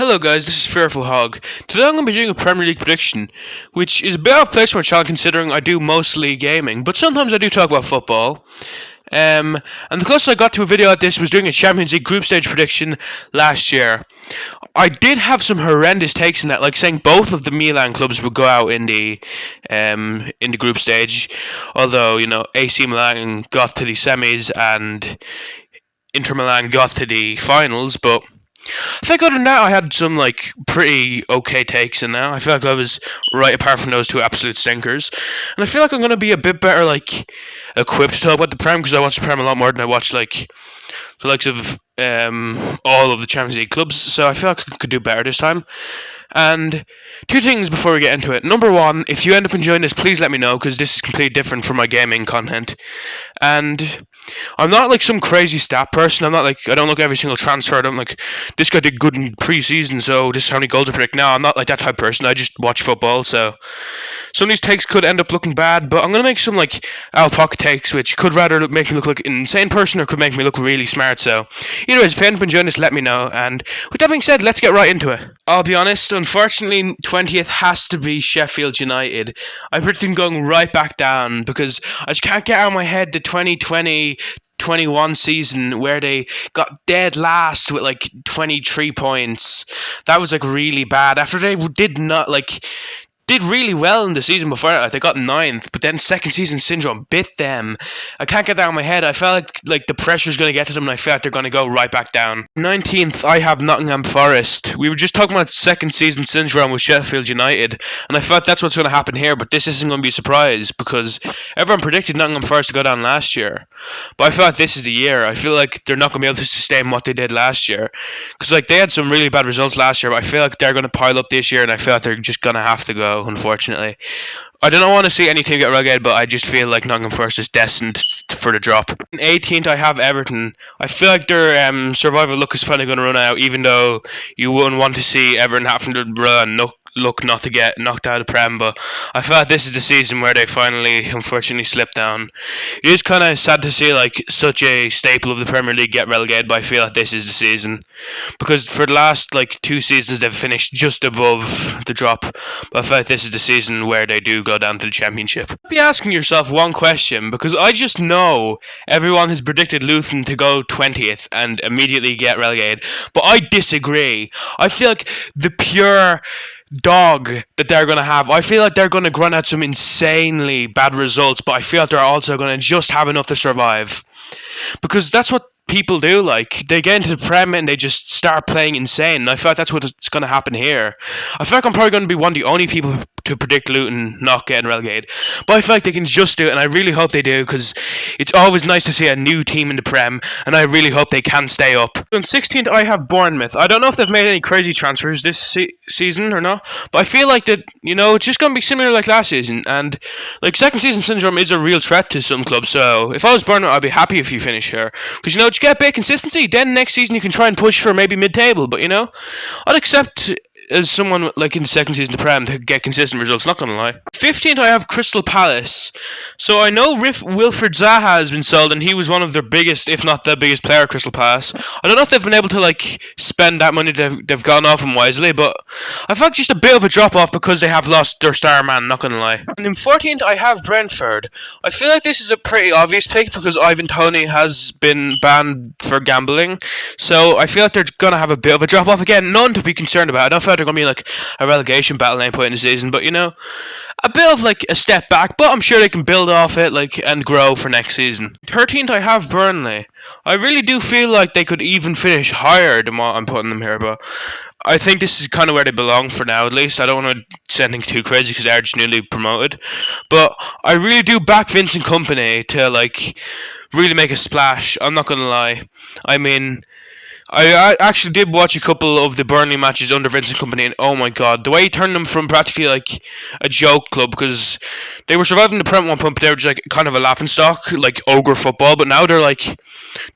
Hello guys, this is Fearful Hog. Today I'm going to be doing a Premier League prediction, which is a bit off place for my channel considering I do mostly gaming, but sometimes I do talk about football. And the closest I got to a video like this was doing a Champions League group stage prediction last year. I did have some horrendous takes in that, like saying both of the Milan clubs would go out in the group stage, although AC Milan got to the semis and Inter Milan got to the finals, but I think other than that, I had some pretty okay takes in there. I feel like I was right apart from those two absolute stinkers, and I feel like I'm gonna be a bit better equipped to talk about the Prem because I watch the Prem a lot more than I watch the likes of all of the Champions League clubs. So I feel like I could do better this time. And two things before we get into it. Number one, if you end up enjoying this, please let me know because this is completely different from my gaming content. And I'm not some crazy stat person. I don't look at every single transfer. I don't this guy did good in pre-season, so this is how many goals I predict. No, I'm not like that type of person. I just watch football, so some of these takes could end up looking bad, but I'm gonna make some out pocket takes, which could rather make me look like an insane person or could make me look really smart. So, either way, if you end up enjoying this, let me know. And with that being said, let's get right into it. I'll be honest. Unfortunately, 20th has to be Sheffield United. I predicted them going right back down because I just can't get out of my head the 2020-21 season where they got dead last with 23 points. That was really bad. After they did really well in the season before that. They got ninth, but then second season syndrome bit them. I can't get that out of my head. I felt like the pressure's going to get to them, and I feel like they're going to go right back down. 19th, I have Nottingham Forest. We were just talking about second season syndrome with Sheffield United, and I felt that's what's going to happen here, but this isn't going to be a surprise because everyone predicted Nottingham Forest to go down last year. But I feel like this is the year. I feel like they're not going to be able to sustain what they did last year because they had some really bad results last year, but I feel like they're going to pile up this year, and I feel like they're just going to have to go. Unfortunately, I don't want to see any team get relegated, but I just feel like Nottingham Forest is destined for the drop. In 18th, I have Everton. I feel like their survival luck is finally going to run out, even though you wouldn't want to see Everton having to run look not to get knocked out of the Prem, but I feel like this is the season where they finally, unfortunately, slip down. It is kind of sad to see such a staple of the Premier League get relegated, but I feel like this is the season because for the last 2 seasons they've finished just above the drop. But I feel like this is the season where they do go down to the Championship. Be asking yourself one question because I just know everyone has predicted Luton to go 20th and immediately get relegated, but I disagree. I feel like the pure dog that they're going to have. I feel like they're going to grunt out some insanely bad results, but I feel like they're also going to just have enough to survive. Because that's what people do. They get into the Prem and they just start playing insane. And I feel like that's what's going to happen here. I feel like I'm probably going to be one of the only people to predict Luton not getting relegated. But I feel like they can just do it, and I really hope they do, because it's always nice to see a new team in the Prem, and I really hope they can stay up. In 16th, I have Bournemouth. I don't know if they've made any crazy transfers this season or not, but I feel like that, it's just going to be similar like last season, and second season syndrome is a real threat to some clubs, so if I was Bournemouth, I'd be happy if you finish here, because, just get a bit of consistency, then next season you can try and push for maybe mid-table, but, I'd accept as someone in the second season of the Prem to get consistent results, not gonna lie. 15th, I have Crystal Palace. So I know Wilfred Zaha has been sold, and he was one of their biggest, if not the biggest player at Crystal Palace. I don't know if they've been able to spend that money they've gone off him wisely, but I felt just a bit of a drop off because they have lost their star man, not gonna lie. And in 14th, I have Brentford. I feel like this is a pretty obvious pick because Ivan Toney has been banned for gambling, so I feel like they're gonna have a bit of a drop off again. None to be concerned about. I don't feel like they're going to be a relegation battle at any point in the season, but a bit of a step back, but I'm sure they can build off it and grow for next season. 13th, I have Burnley. I really do feel like they could even finish higher than what I'm putting them here, but I think this is kind of where they belong for now, at least. I don't want to say anything too crazy because they're just newly promoted, but I really do back Vincent Kompany to really make a splash. I'm not going to lie. I mean, I actually did watch a couple of the Burnley matches under Vincent Kompany, and oh my god, the way he turned them from practically a joke club, because they were surviving the Prem at one point, but they were just kind of a laughingstock, ogre football, but now they're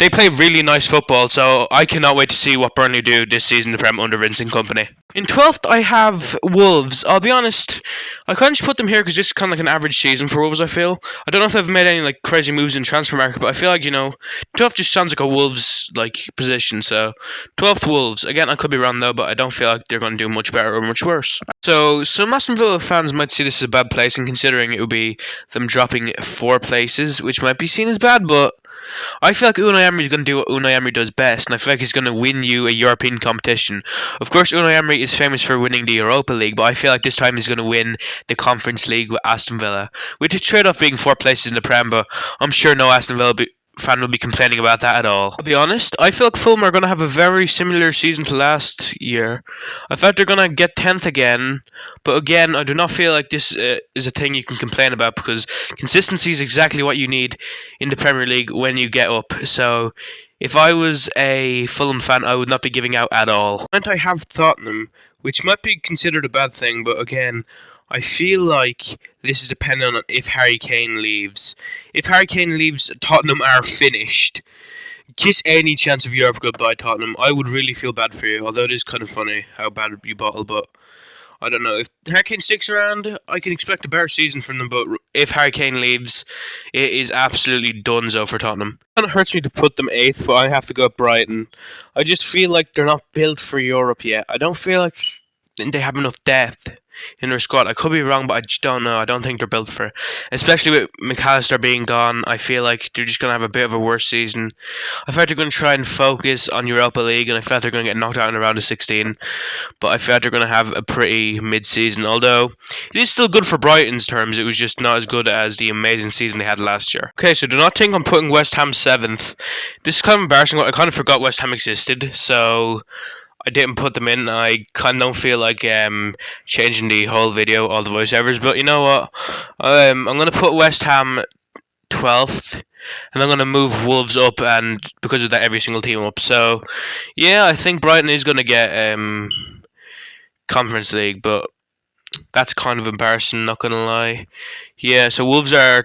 they play really nice football, so I cannot wait to see what Burnley do this season in the Prem under Vincent Kompany. In 12th, I have Wolves. I'll be honest, I kind of just put them here because this is kind of an average season for Wolves, I feel. I don't know if they've made any crazy moves in transfer market, but I feel 12th just sounds like a Wolves position, so So 12th Wolves. Again, I could be wrong though, but I don't feel like they're going to do much better or much worse. So some Aston Villa fans might see this as a bad placing, considering it would be them dropping 4 places, which might be seen as bad, but I feel like Unai Emery is going to do what Unai Emery does best, and I feel like he's going to win you a European competition. Of course, Unai Emery is famous for winning the Europa League, but I feel like this time he's going to win the Conference League with Aston Villa, with the trade-off being 4 places in the Prem, but I'm sure no Aston Villa fan will be complaining about that at all. I'll be honest, I feel like Fulham are going to have a very similar season to last year. I thought they're going to get 10th again, but again, I do not feel like this is a thing you can complain about, because consistency is exactly what you need in the Premier League when you get up. So if I was a Fulham fan, I would not be giving out at all. And I have Tottenham, which might be considered a bad thing, but again, I feel like this is dependent on if Harry Kane leaves. If Harry Kane leaves, Tottenham are finished. Kiss any chance of Europe goodbye, Tottenham. I would really feel bad for you, although it is kind of funny how bad you bottle, but I don't know. If Harry Kane sticks around, I can expect a better season from them, but if Harry Kane leaves, it is absolutely donezo for Tottenham. It kind of hurts me to put them 8th, but I have to go with Brighton. I just feel like they're not built for Europe yet. I don't feel like they have enough depth in their squad. I could be wrong, but I just don't know. I don't think they're built for it. Especially with McAllister being gone, I feel like they're just going to have a bit of a worse season. I feel like they're going to try and focus on Europa League, and I feel like they're going to get knocked out in the round of 16. But I feel like they're going to have a pretty mid-season. Although, it is still good for Brighton's terms. It was just not as good as the amazing season they had last year. Okay, so do not think I'm putting West Ham 7th. This is kind of embarrassing. I kind of forgot West Ham existed, so I didn't put them in. I kind of don't feel like changing the whole video, all the voiceovers. But you know what? I'm going to put West Ham 12th. And I'm going to move Wolves up, and because of that, every single team up. So, yeah, I think Brighton is going to get Conference League. But that's kind of embarrassing, not going to lie. Yeah, so Wolves are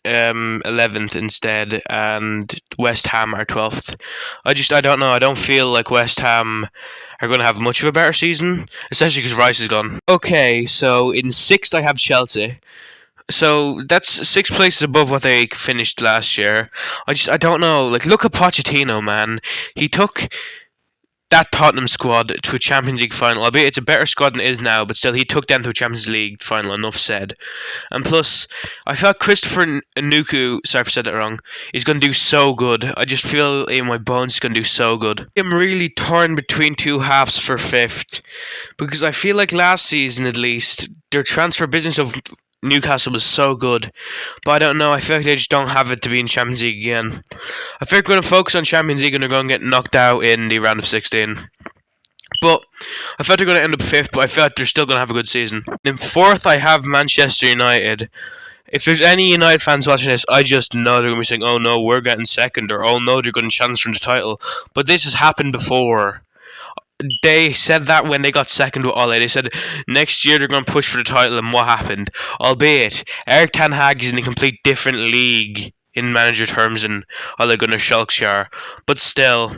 11th instead, and West Ham are 12th. I don't know. I don't feel like West Ham are going to have much of a better season, especially because Rice is gone. Okay, so in 6th I have Chelsea. So that's 6 places above what they finished last year. I don't know. Like, look at Pochettino, man. He took that Tottenham squad to a Champions League final, albeit it's a better squad than it is now, but still, he took them to a Champions League final, enough said. And plus, I felt Christopher Nkunku, sorry if I said that wrong, is going to do so good. I just feel in my bones he's going to do so good. I'm really torn between 2 halves for 5th, because I feel like last season, at least, their transfer business of Newcastle was so good, but I don't know. I feel like they just don't have it to be in Champions League again. I feel like we're going to focus on Champions League and they're going to get knocked out in the round of 16. But I feel like they're going to end up 5th, but I feel like they're still going to have a good season. In 4th, I have Manchester United. If there's any United fans watching this, I just know they're going to be saying, oh no, we're getting 2nd, or oh no, they're going to challenge for the title. But this has happened before. They said that when they got 2nd with Ole. They said next year they're going to push for the title, and what happened? Albeit, Erik ten Hag is in a complete different league in manager terms than Ole Gunnar Solskjaer. But still,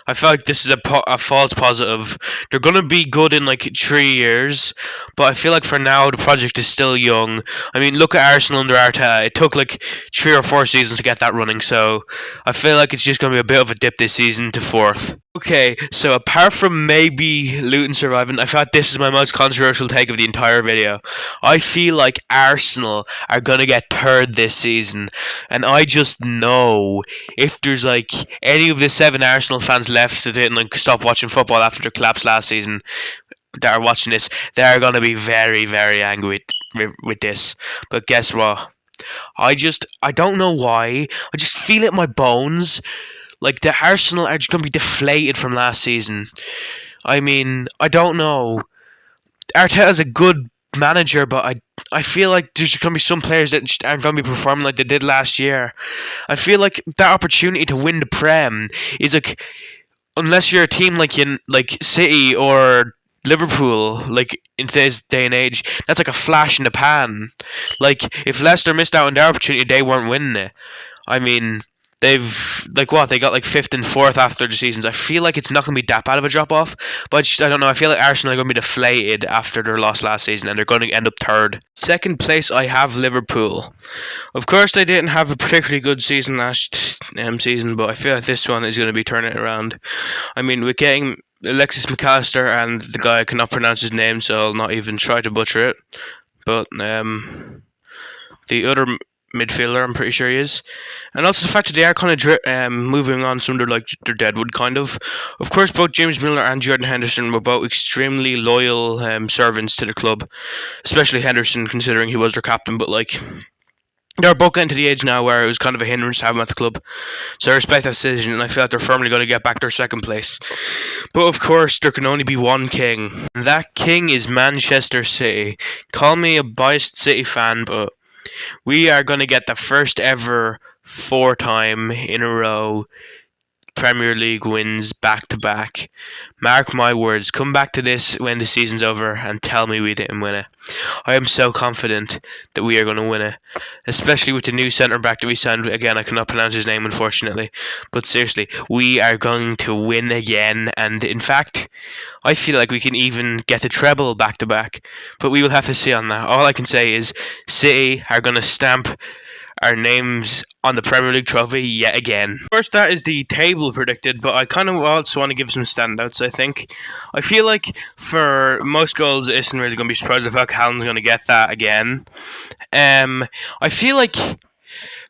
I feel like this is a false positive. They're going to be good in like 3 years, but I feel like for now the project is still young. I mean, look at Arsenal under Arteta. It took like 3 or 4 seasons to get that running, so I feel like it's just going to be a bit of a dip this season to 4th. Okay, so apart from maybe Luton surviving, I thought this is my most controversial take of the entire video. I feel like Arsenal are going to get 3rd this season, and I just know if there's like any of the 7 Arsenal fans left that didn't like stop watching football after the collapse last season that are watching this, they're going to be very, very angry with this. But guess what? I don't know why. I just feel it in my bones. Like, the Arsenal are just going to be deflated from last season. I mean, I don't know. Arteta's a good manager, but I feel like there's going to be some players that just aren't going to be performing like they did last year. I feel like that opportunity to win the Prem is like, unless you're a team like City or Liverpool, like in today's day and age, that's like a flash in the pan. Like, if Leicester missed out on their opportunity, they weren't winning it. I mean, they've like what they got like fifth and fourth after the seasons. I feel like it's not going to be that bad of a drop off, but I don't know. I feel like Arsenal are going to be deflated after their loss last season, and they're going to end up third. Second place, I have Liverpool. Of course, they didn't have a particularly good season last season, but I feel like this one is going to be turning it around. I mean, we're getting Alexis McAllister and the guy I cannot pronounce his name, so I'll not even try to butcher it. But the other midfielder, I'm pretty sure he is, and also the fact that they are kind of moving on some of their Deadwood kind of. Of course, both James Milner and Jordan Henderson were both extremely loyal servants to the club, especially Henderson, considering he was their captain. But like, they're both getting to the age now where it was kind of a hindrance to have them at the club. So I respect that decision, and I feel like they're firmly going to get back their second place. But of course, there can only be one king, and that king is Manchester City. Call me a biased City fan, but we are going to get the first ever 4-time in a row Premier League wins back to back. Mark my words, come back to this when the season's over and tell me we didn't win it. I am so confident that we are going to win it, especially with the new centre back that we signed. Again, I cannot pronounce his name, unfortunately, but seriously, we are going to win again, and in fact, I feel like we can even get the treble back to back, but we will have to see on that. All I can say is City are going to stamp our names on the Premier League trophy yet again. First, that is the table predicted, but I kind of also want to give some standouts, I think. I feel like for most goals, it isn't really going to be surprised if Callum's going to get that again. I feel like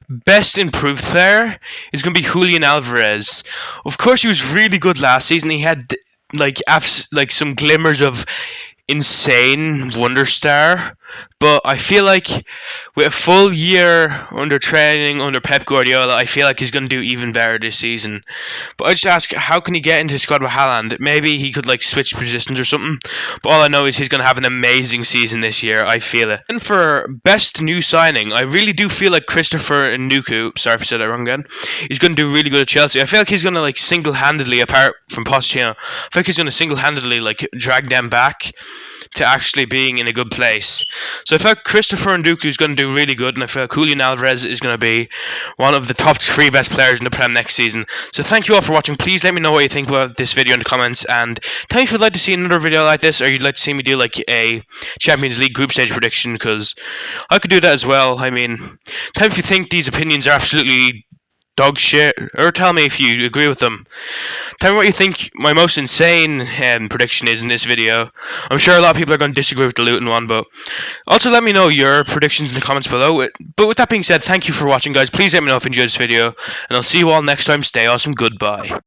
best improved player is going to be Julian Alvarez. Of course, he was really good last season. He had like some glimmers of insane wonder star, but I feel like with a full year under training under Pep Guardiola, I feel like he's going to do even better this season. But I just ask, how can he get into the squad with Haaland? Maybe he could like switch positions or something, but all I know is he's going to have an amazing season this year. I feel it. And for best new signing, I really do feel like Christopher Nkunku, sorry if I said that wrong again, he's going to do really good at Chelsea. I feel like he's going to like single-handedly, apart from Pochettino, I feel like he's going to single-handedly like drag them back to actually being in a good place. So I feel like Christopher Nkunku is going to do really good, and I feel like Julian Alvarez is going to be one of the top 3 best players in the Prem next season. So thank you all for watching. Please let me know what you think about this video in the comments, and tell me if you'd like to see another video like this, or you'd like to see me do like a Champions League group stage prediction, because I could do that as well. I mean, tell me if you think these opinions are absolutely dog shit, or tell me if you agree with them. Tell me what you think my most insane prediction is in this video. I'm sure a lot of people are going to disagree with the Luton one, but also let me know your predictions in the comments below. But with that being said, thank you for watching, guys. Please let me know if you enjoyed this video, and I'll see you all next time. Stay awesome. Goodbye.